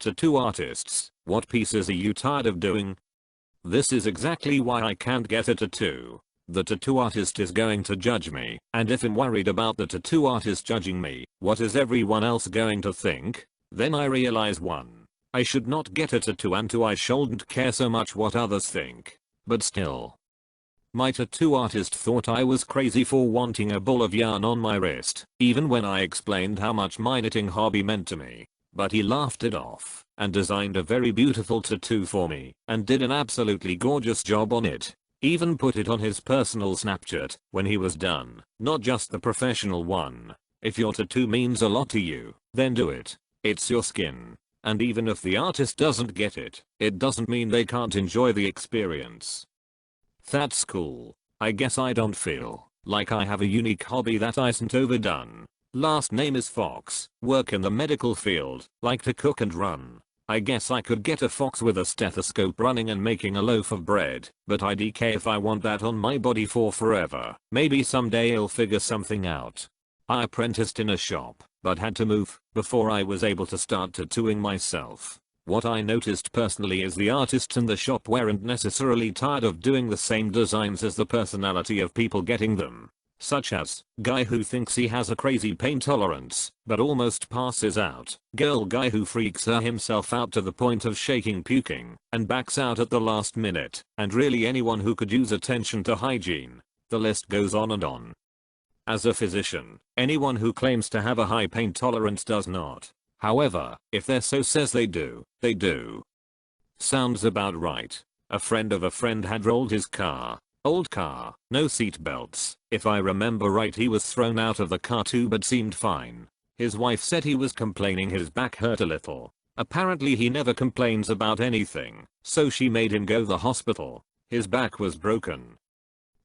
Tattoo artists, what pieces are you tired of doing? This is exactly why I can't get a tattoo. The tattoo artist is going to judge me, and if I'm worried about the tattoo artist judging me, what is everyone else going to think? Then I realize 1. I should not get a tattoo, and 2. I shouldn't care so much what others think. But still. My tattoo artist thought I was crazy for wanting a ball of yarn on my wrist, even when I explained how much my knitting hobby meant to me. But he laughed it off, and designed a very beautiful tattoo for me, and did an absolutely gorgeous job on it. Even put it on his personal Snapchat when he was done, not just the professional one. If your tattoo means a lot to you, then do it. It's your skin. And even if the artist doesn't get it, it doesn't mean they can't enjoy the experience. That's cool. I guess I don't feel like I have a unique hobby that isn't overdone. Last name is Fox, work in the medical field, like to cook and run. I guess I could get a fox with a stethoscope running and making a loaf of bread, but I DK if I want that on my body for forever. Maybe someday I'll figure something out. I apprenticed in a shop, but had to move before I was able to start tattooing myself. What I noticed personally is the artists in the shop weren't necessarily tired of doing the same designs as the personality of people getting them. Such as, guy who thinks he has a crazy pain tolerance, but almost passes out. Guy who freaks himself out to the point of shaking puking, and backs out at the last minute. And really anyone who could use attention to hygiene. The list goes on and on. As a physician, anyone who claims to have a high pain tolerance does not. However, if their so says they do, they do. Sounds about right. A friend of a friend had rolled his car. Old car, no seat belts. If I remember right, he was thrown out of the car too but seemed fine. His wife said he was complaining his back hurt a little. Apparently he never complains about anything, so she made him go to the hospital. His back was broken.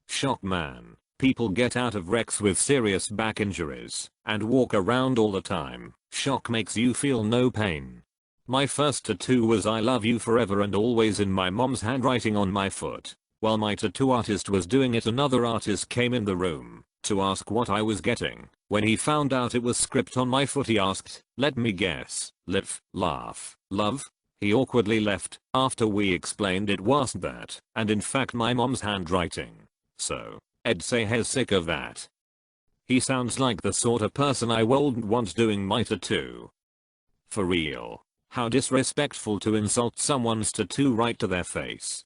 Shock, man. People get out of wrecks with serious back injuries and walk around all the time. Shock makes you feel no pain. My first tattoo was "I love you forever and always" in my mom's handwriting on my foot. While my tattoo artist was doing it, another artist came in the room to ask what I was getting. When he found out it was script on my foot, he asked, "Let me guess, live, laugh, love?" He awkwardly left after we explained it wasn't that, and in fact my mom's handwriting. So, I'd say he's sick of that. He sounds like the sort of person I wouldn't want doing my tattoo. For real. How disrespectful to insult someone's tattoo right to their face.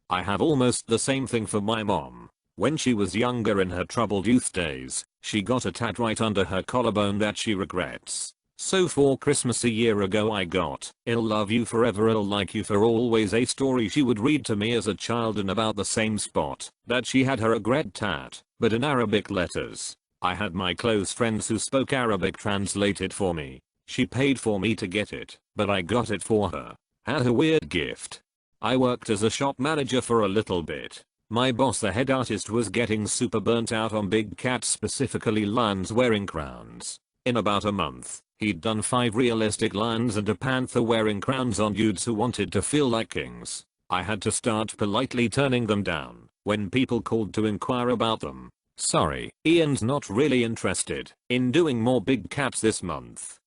I have almost the same thing for my mom. When she was younger in her troubled youth days, she got a tat right under her collarbone that she regrets. So for Christmas a year ago I got "I'll love you forever, I'll like you for always," a story she would read to me as a child in about the same spot that she had her regret tat, but in Arabic letters. I had my close friends who spoke Arabic translate it for me. She paid for me to get it, but I got it for her. Had a weird gift. I worked as a shop manager for a little bit. My boss, the head artist, was getting super burnt out on big cats, specifically lions wearing crowns. In about a month, he'd done 5 realistic lions and a panther wearing crowns on dudes who wanted to feel like kings. I had to start politely turning them down when people called to inquire about them. "Sorry, Ian's not really interested in doing more big cats this month."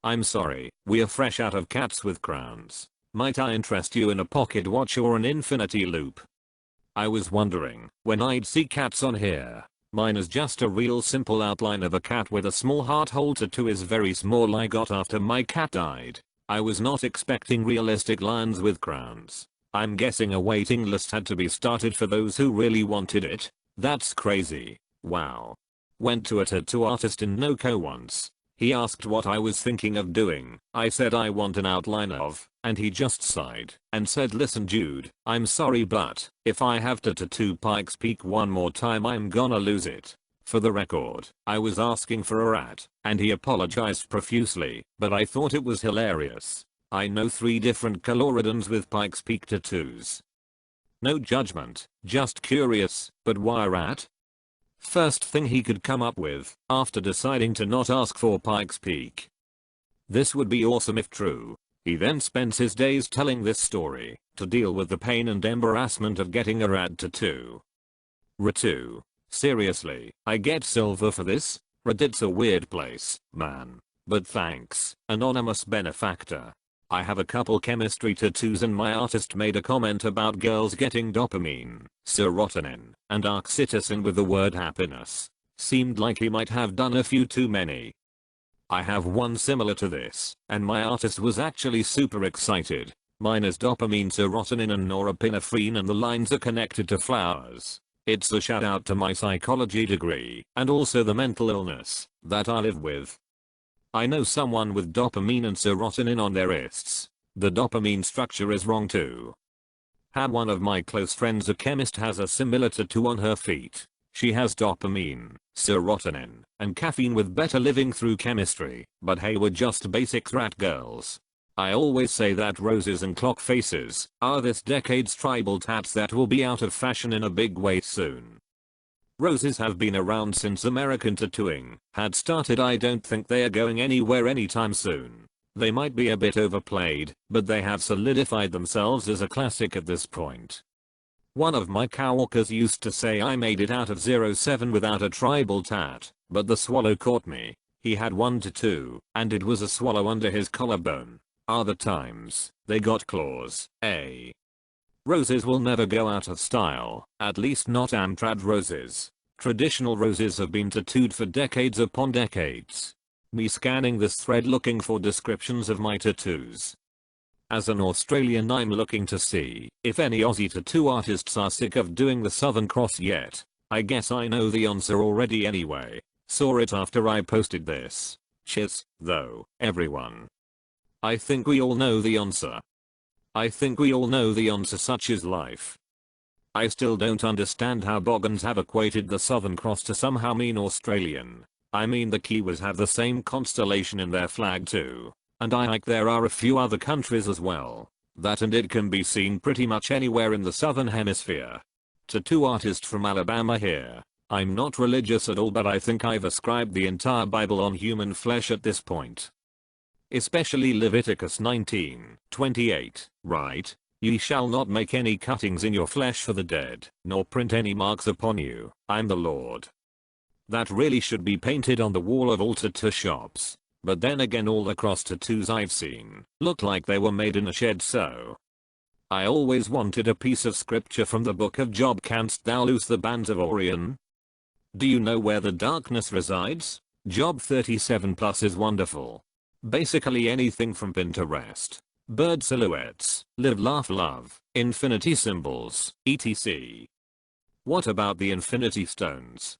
"I'm sorry, we are fresh out of cats with crowns. Might I interest you in a pocket watch or an infinity loop?" I was wondering when I'd see cats on here. Mine is just a real simple outline of a cat with a small heart hole tattoo, is very small, I got after my cat died. I was not expecting realistic lions with crowns. I'm guessing a waiting list had to be started for those who really wanted it. That's crazy. Wow. Went to a tattoo artist in Noco once. He asked what I was thinking of doing. I said I want an outline of, and he just sighed and said, "Listen dude, I'm sorry, but if I have to tattoo Pikes Peak one more time I'm gonna lose it." For the record, I was asking for a rat, and he apologized profusely, but I thought it was hilarious. I know 3 different coloradans with Pikes Peak tattoos. No judgment, just curious, but why a rat? First thing he could come up with, after deciding to not ask for Pikes Peak. This would be awesome if true. He then spends his days telling this story, to deal with the pain and embarrassment of getting a rat tattoo. Ratu. Seriously, I get silver for this? Reddit's a weird place, man. But thanks, anonymous benefactor. I have a couple chemistry tattoos and my artist made a comment about girls getting dopamine, serotonin, and oxytocin with the word happiness. Seemed like he might have done a few too many. I have one similar to this, and my artist was actually super excited. Mine is dopamine, serotonin and norepinephrine, and the lines are connected to flowers. It's a shout out to my psychology degree, and also the mental illness that I live with. I know someone with dopamine and serotonin on their wrists. The dopamine structure is wrong too. Had one of my close friends, a chemist, has a similar tattoo on her feet. She has dopamine, serotonin, and caffeine with better living through chemistry, but hey, we're just basic rat girls. I always say that roses and clock faces are this decade's tribal tats that will be out of fashion in a big way soon. Roses have been around since American tattooing had started. I don't think they are going anywhere anytime soon. They might be a bit overplayed, but they have solidified themselves as a classic at this point. One of my coworkers used to say I made it out of 07 without a tribal tat, but the swallow caught me. He had one tattoo, and it was a swallow under his collarbone. Other times, they got claws. Roses will never go out of style, at least not Amtrad roses. Traditional roses have been tattooed for decades upon decades. Me scanning this thread looking for descriptions of my tattoos. As an Australian, I'm looking to see if any Aussie tattoo artists are sick of doing the Southern Cross yet. I guess I know the answer already anyway. Saw it after I posted this. Cheers, though, everyone. I think we all know the answer. Such is life. I still don't understand how Boggans have equated the Southern Cross to somehow mean Australian. I mean, the Kiwis have the same constellation in their flag too. And I like there are a few other countries as well. That and it can be seen pretty much anywhere in the southern hemisphere. Tattoo artist from Alabama here. I'm not religious at all, but I think I've ascribed the entire Bible on human flesh at this point. Especially Leviticus 19:28, right? Ye shall not make any cuttings in your flesh for the dead, nor print any marks upon you. I'm the Lord. That really should be painted on the wall of all tattoo shops. But then again, all the cross tattoos I've seen look like they were made in a shed, so. I always wanted a piece of scripture from the book of Job. Canst thou loose the bands of Orion? Do you know where the darkness resides? Job 37+ is wonderful. Basically anything from Pinterest, bird silhouettes, live laugh love, infinity symbols, etc. What about the infinity stones?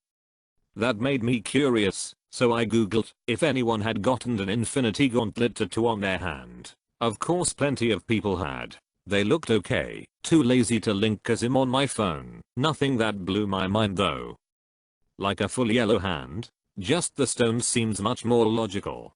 That made me curious, so I googled if anyone had gotten an infinity gauntlet tattoo on their hand. Of course plenty of people had. They looked okay, too lazy to link cause I'm on my phone. Nothing that blew my mind though. Like a full yellow hand? Just the stones seems much more logical.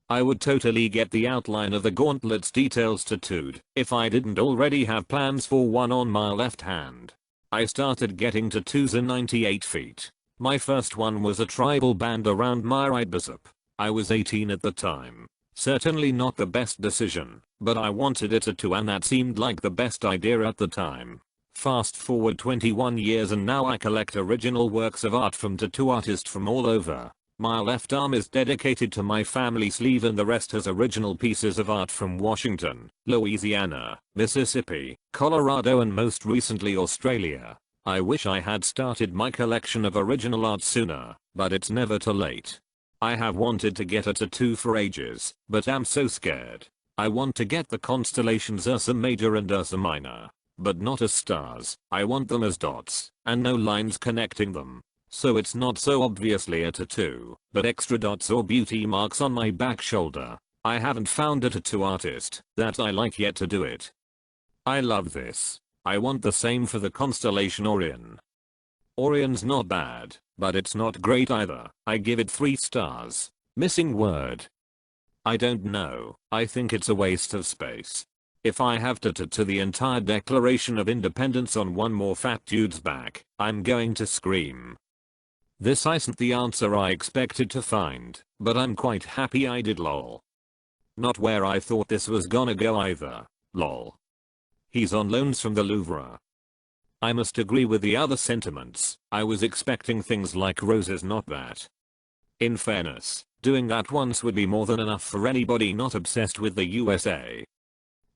I would totally get the outline of the gauntlet's details tattooed if I didn't already have plans for one on my left hand. I started getting tattoos in 98 feet. My first one was a tribal band around my right bicep. I was 18 at the time. Certainly not the best decision, but I wanted a tattoo and that seemed like the best idea at the time. Fast forward 21 years and now I collect original works of art from tattoo artists from all over. My left arm is dedicated to my family sleeve and the rest has original pieces of art from Washington, Louisiana, Mississippi, Colorado and most recently Australia. I wish I had started my collection of original art sooner, but it's never too late. I have wanted to get a tattoo for ages, but am so scared. I want to get the constellations Ursa Major and Ursa Minor, but not as stars. I want them as dots, and no lines connecting them. So it's not so obviously a tattoo, but extra dots or beauty marks on my back shoulder. I haven't found a tattoo artist that I like yet to do it. I love this. I want the same for the constellation Orion. Orion's not bad, but it's not great either. I give it 3 stars. Missing word. I don't know. I think it's a waste of space. If I have to tattoo the entire Declaration of Independence on one more fat dude's back, I'm going to scream. This isn't the answer I expected to find, but I'm quite happy I did, lol. Not where I thought this was gonna go either, lol. He's on loans from the Louvre. I must agree with the other sentiments. I was expecting things like roses, not that. In fairness, Doing that once would be more than enough for anybody not obsessed with the USA.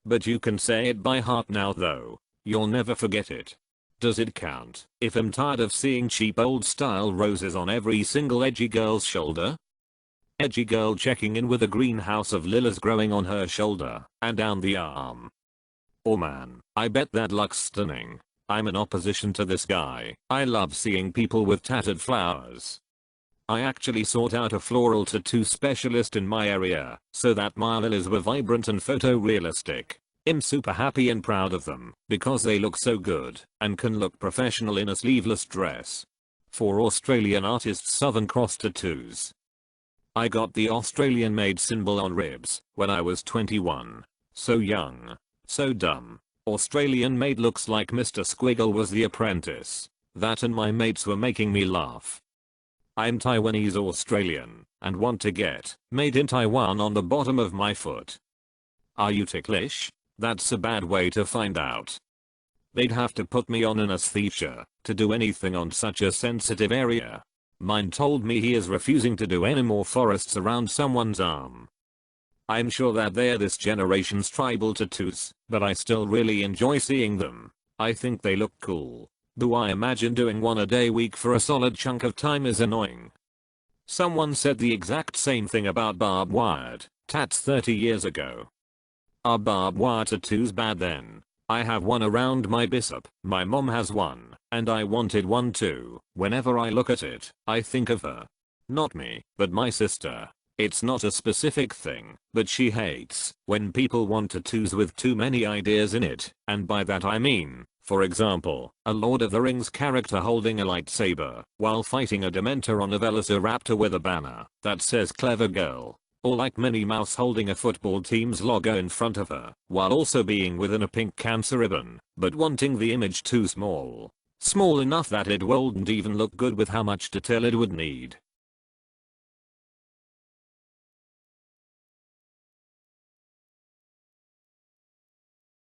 But you can say it by heart now though. You'll never forget it. Does it count if I'm tired of seeing cheap old style roses on every single edgy girl's shoulder? Edgy girl checking in with a greenhouse of lilies growing on her shoulder and down the arm. Oh man, I bet that looks stunning. I'm in opposition to this guy. I love seeing people with tattered flowers. I actually sought out a floral tattoo specialist in my area so that my lilies were vibrant and photorealistic. I'm super happy and proud of them because they look so good and can look professional in a sleeveless dress. For Australian artists, Southern Cross tattoos. I got the Australian made symbol on ribs when I was 21. So young. So dumb. Australian made looks like Mr. Squiggle was the apprentice. That and my mates were making me laugh. I'm Taiwanese Australian and want to get made in Taiwan on the bottom of my foot. Are you ticklish? That's a bad way to find out. They'd have to put me on anesthesia to do anything on such a sensitive area. Mine told me he is refusing to do any more forests around someone's arm. I'm sure that they're this generation's tribal tattoos, but I still really enjoy seeing them. I think they look cool. Though I imagine doing one a day week for a solid chunk of time is annoying. Someone said the exact same thing about barbed wired tats 30 years ago. Are barbed wire tattoos bad then? I have one around my bicep, my mom has one, and I wanted one too. Whenever I look at it, I think of her. Not me, but my sister. It's not a specific thing, but she hates when people want tattoos with too many ideas in it, and by that I mean, for example, a Lord of the Rings character holding a lightsaber while fighting a Dementor on a Velociraptor with a banner that says clever girl. Or like Minnie Mouse holding a football team's logo in front of her while also being within a pink cancer ribbon, but wanting the image too small. Small enough that it wouldn't even look good with how much detail it would need.